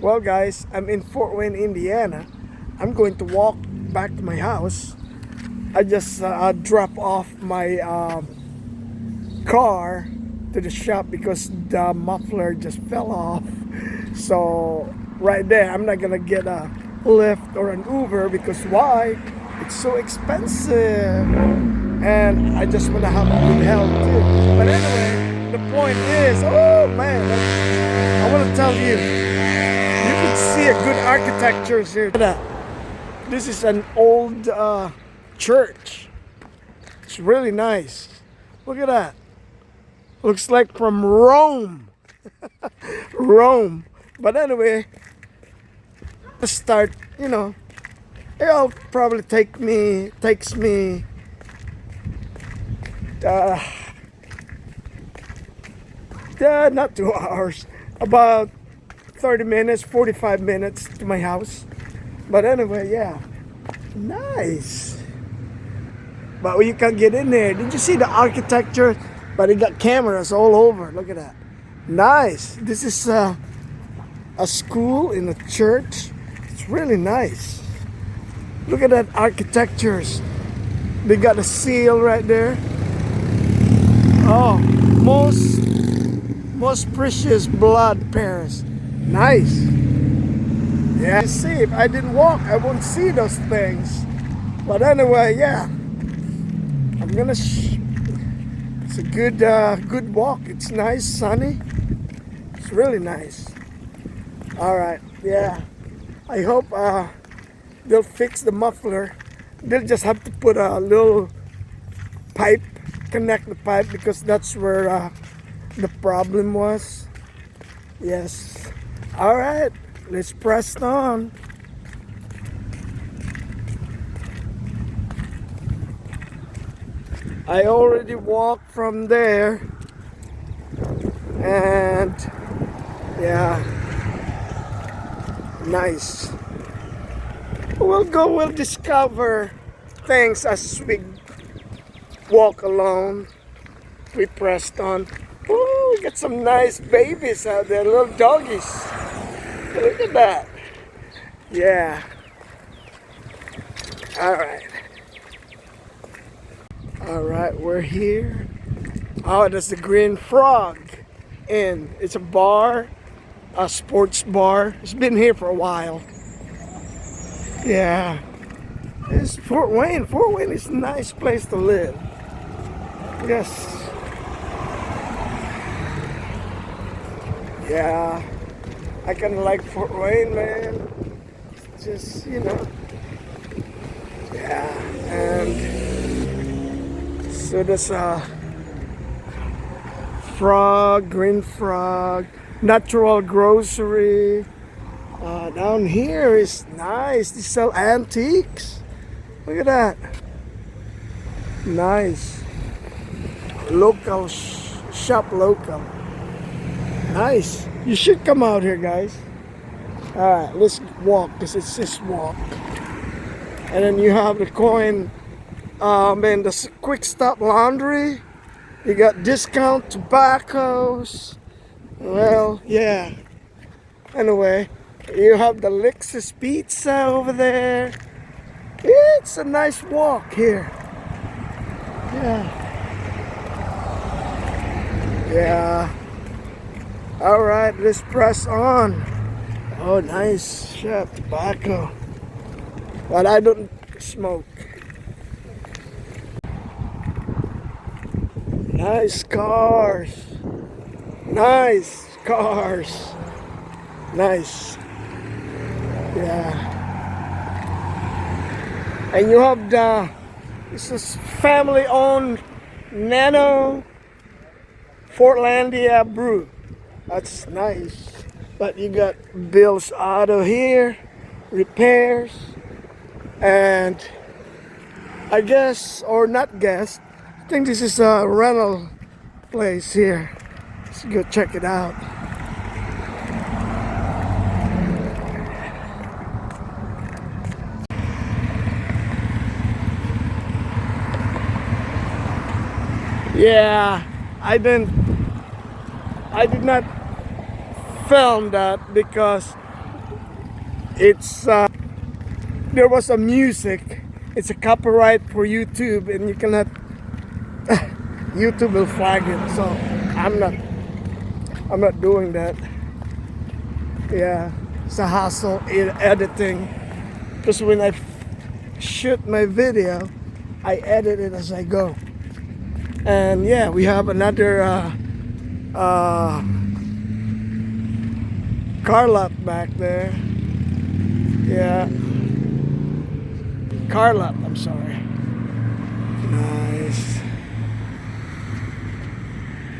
Well, guys, I'm in Fort Wayne, Indiana. I'm going to walk back to my house. I just drop off my car to the shop because the muffler just fell off. So right there, I'm not gonna get a Lyft or an Uber because why? It's so expensive, and I just wanna have good health too. But anyway, the point is, oh man, I wanna tell you. You can see a good architecture here. This is an old church. It's really nice. Look at that. Looks like from Rome. Rome. But anyway, let's start, it'll probably takes me uh, not 2 hours, about 30 minutes, 45 minutes to my house. But anyway, yeah, nice. But you can't get in there. Did you see the architecture? But it got cameras all over. Look at that. Nice. This is a school in a church. It's really nice. Look at that architectures. They got a seal right there. Oh, most precious blood, Paris. Nice. Yeah. See, if I didn't walk, I wouldn't see those things. But anyway, yeah. I'm gonna. It's a good walk. It's nice, sunny. It's really nice. All right. Yeah. I hope they'll fix the muffler. They'll just have to put a little pipe, connect the pipe because that's where the problem was. Yes. All right. Let's press on. I already walked from there, and yeah, nice. We'll discover things as we walk along. We pressed on. Oh, we got some nice babies out there, little doggies. Look at that. Yeah. All right. All right, we're here. Oh, that's the Green Frog Inn. It's a bar, a sports bar. It's been here for a while. Yeah. It's Fort Wayne. Fort Wayne is a nice place to live. Yes. Yeah. I kind of like Fort Wayne, man. It's just, Yeah. And so there's a frog, green frog, natural grocery. Down here is nice. They sell antiques. Look at that. Nice. Local shop local. Nice. You should come out here, guys. All right, let's walk because it says walk. And then you have the coin. And the quick stop laundry. You got discount tobaccos. Well, yeah. Anyway, you have the Lexus Pizza over there. It's a nice walk here. Yeah. Yeah. All right, let's press on. Oh, nice shop tobacco. But I don't smoke. Nice cars. Nice cars. Nice. Yeah. And you have this is family owned Nano Fortlandia Brew. That's nice. But you got Bill's Auto here, repairs, and I guess, or not guess, I think this is a rental place here. Let's go check it out. Yeah, I did not film that because It's there was a music. It's a copyright for YouTube, and you cannot. YouTube will flag it. So I'm not. I'm not doing that. Yeah, it's a hassle in editing. Because when I shoot my video, I edit it as I go. And yeah, we have another car lot back there. Yeah, car lot. I'm sorry. Nice,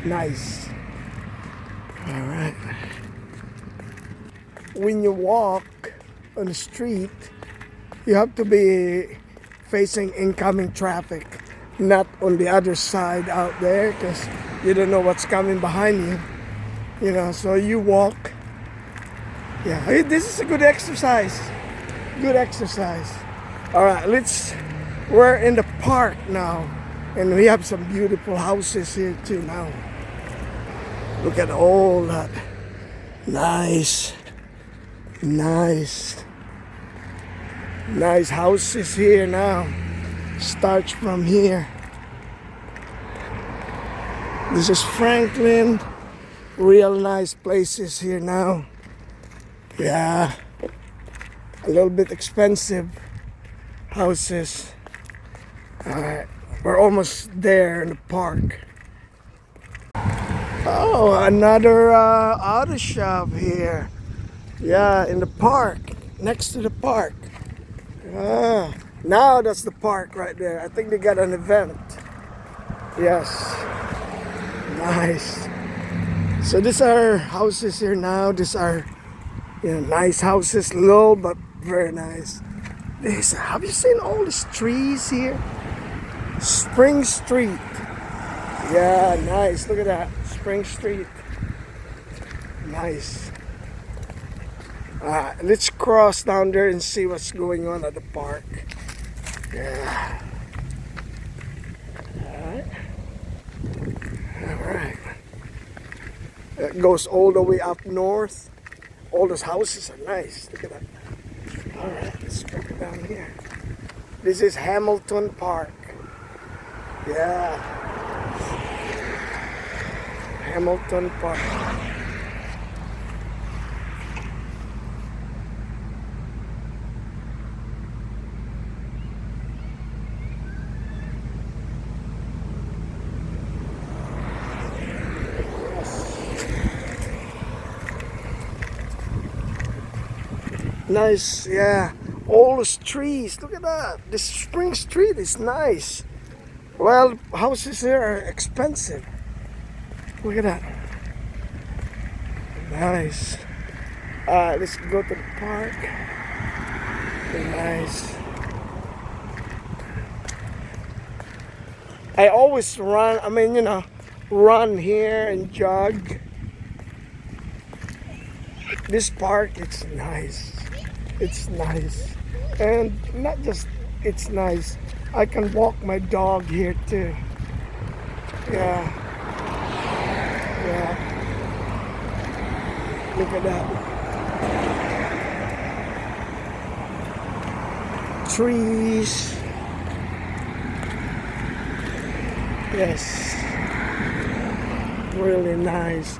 nice. All right. When you walk on the street, you have to be facing incoming traffic, not on the other side out there, because you don't know what's coming behind you. You know, so you walk. Yeah, hey, this is a good exercise. Good exercise. All right, we're in the park now, and we have some beautiful houses here too now. Look at all that. Nice, nice, nice houses here now. Starts from here. This is Franklin. Real nice places here now. Yeah, a little bit expensive houses. All right, we're almost there in the park. Oh, another auto shop here. Yeah, in the park, next to the park. Ah, now that's the park right there. I think they got an event. Yes, nice. So these are houses here now. These are, you know, nice houses, low but very nice. Have you seen all these trees here? Spring Street. Yeah, nice. Look at that. Spring Street. Nice. Let's cross down there and see what's going on at the park. Yeah. Alright. It goes all the way up north. All those houses are nice. Look at that. Alright, let's check it down here. This is Hamilton Park. Yeah. Hamilton Park. Nice, yeah. All those trees. Look at that. This Spring Street is nice. Well, houses here are expensive. Look at that. Nice. Let's go to the park. Nice. I always run, run here and jog. This park, it's nice. It's nice. And not just it's nice. I can walk my dog here too. Yeah. Yeah. Look at that. Trees. Yes. Really nice.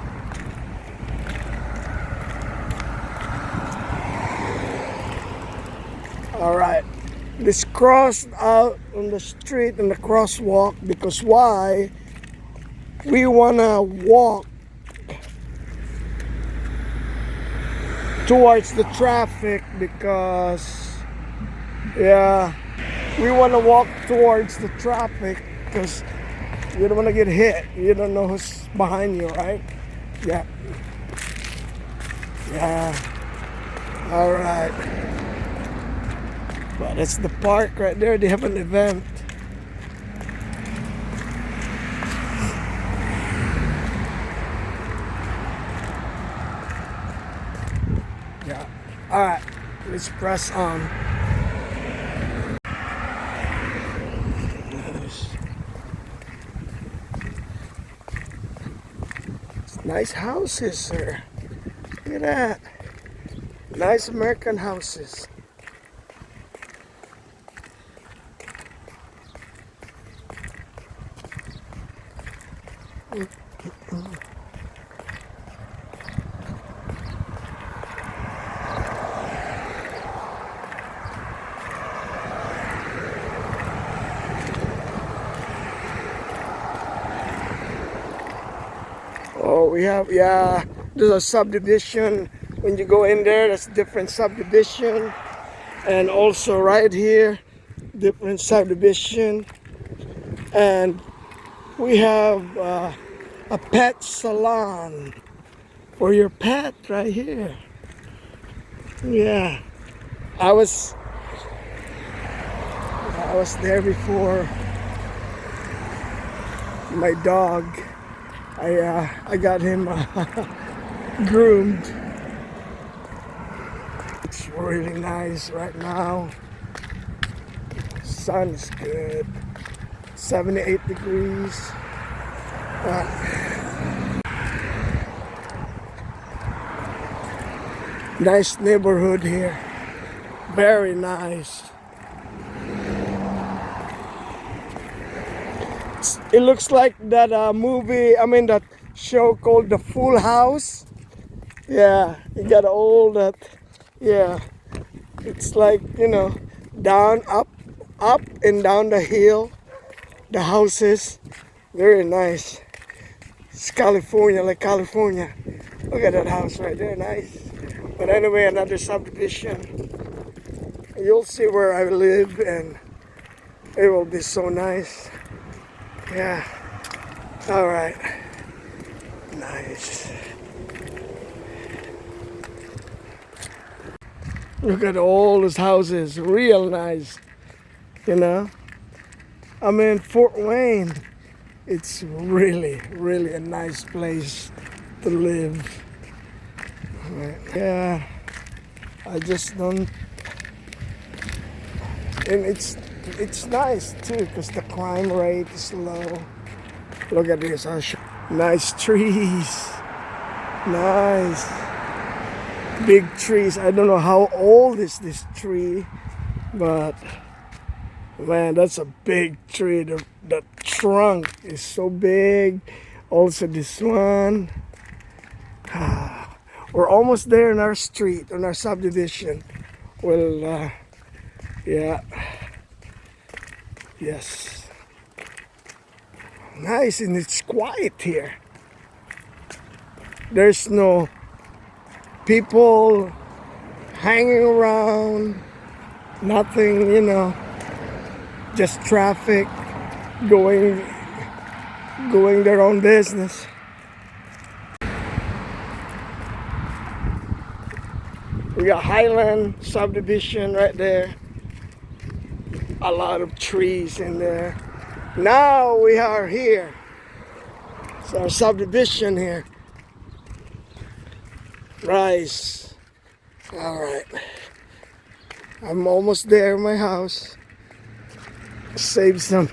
All right, let's cross out on the street in the crosswalk, because why? We wanna walk towards the traffic, because yeah, we wanna walk towards the traffic because you don't wanna get hit. You don't know who's behind you, right? Yeah. Yeah. All right. But it's the park right there. They have an event. Yeah. All right. Let's press on. It's nice houses, sir. Look at that. Nice American houses. Oh, we have, yeah, there's a subdivision. When you go in there, that's different subdivision. And also right here, different subdivision. And we have a pet salon for your pet right here. Yeah, I was there before. My dog, I got him groomed. It's really nice right now. Sun is good. 78 degrees. Nice neighborhood here. Very nice. It looks like that that show called The Full House. Yeah, you got all that. Yeah, it's like, down, up and down the hill. The houses, very nice. It's California, like California. Look at that house right there, nice. But anyway, another subdivision. You'll see where I live, and it will be so nice. Yeah. All right. Nice. Look at all those houses, real nice. I'm in Fort Wayne. It's really, really a nice place to live. Yeah, I just don't, and it's nice too because the crime rate is low. Look at this, nice trees, nice big trees. I don't know how old is this tree, but man, that's a big tree. The trunk is so big. Also this one. We're almost there in our street, on our subdivision. Well, yeah. Yes. Nice, and it's quiet here. There's no people hanging around. Nothing, just traffic going their own business. We got Highland subdivision right there. A lot of trees in there. Now we are here. It's our subdivision here. Rice. All right. I'm almost there in my house. Saved some.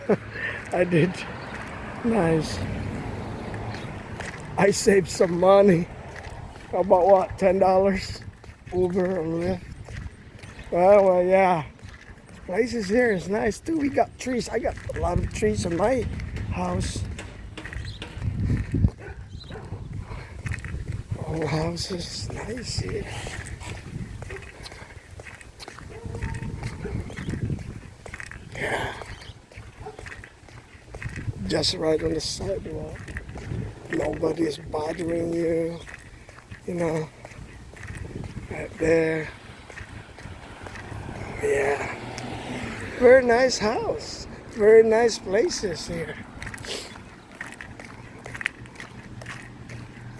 I did. Nice. I saved some money. About what? $10? Uber or Lyft. Well, yeah. Places here is nice too. We got trees. I got a lot of trees in my house. All houses, nice here. Yeah. Just right on the sidewalk. Nobody's bothering you. Right there. Yeah. Very nice house. Very nice places here.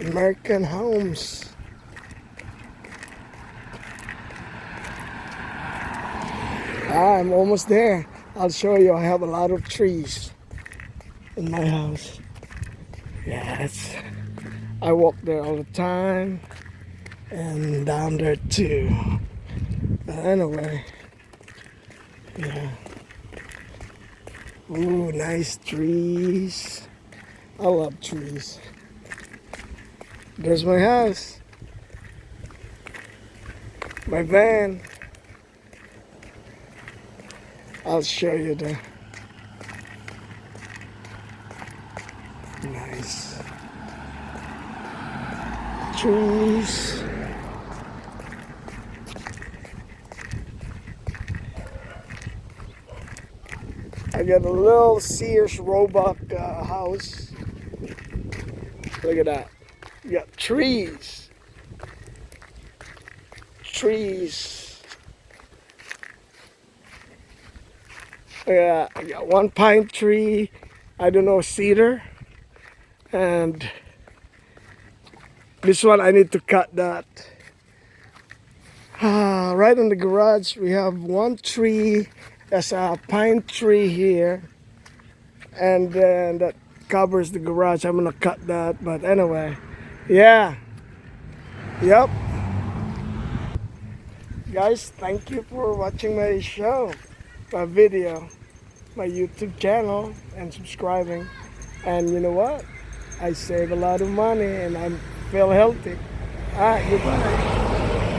American homes. I'm almost there. I'll show you. I have a lot of trees in my house. Yes. I walk there all the time. And down there too. But anyway. Yeah. Ooh, nice trees. I love trees. There's my house. My van. I'll show you the nice trees. I got a little Sears Roebuck house. Look at that. You got trees. Trees. Yeah, I got one pine tree. I don't know, cedar. And this one I need to cut that. Right in the garage we have one tree. There's a pine tree here. And then that covers the garage. I'm gonna cut that. But anyway, yeah. Yep. Guys, thank you for watching my show, my video, my YouTube channel, and subscribing. And you know what? I save a lot of money and I feel healthy. Alright, goodbye.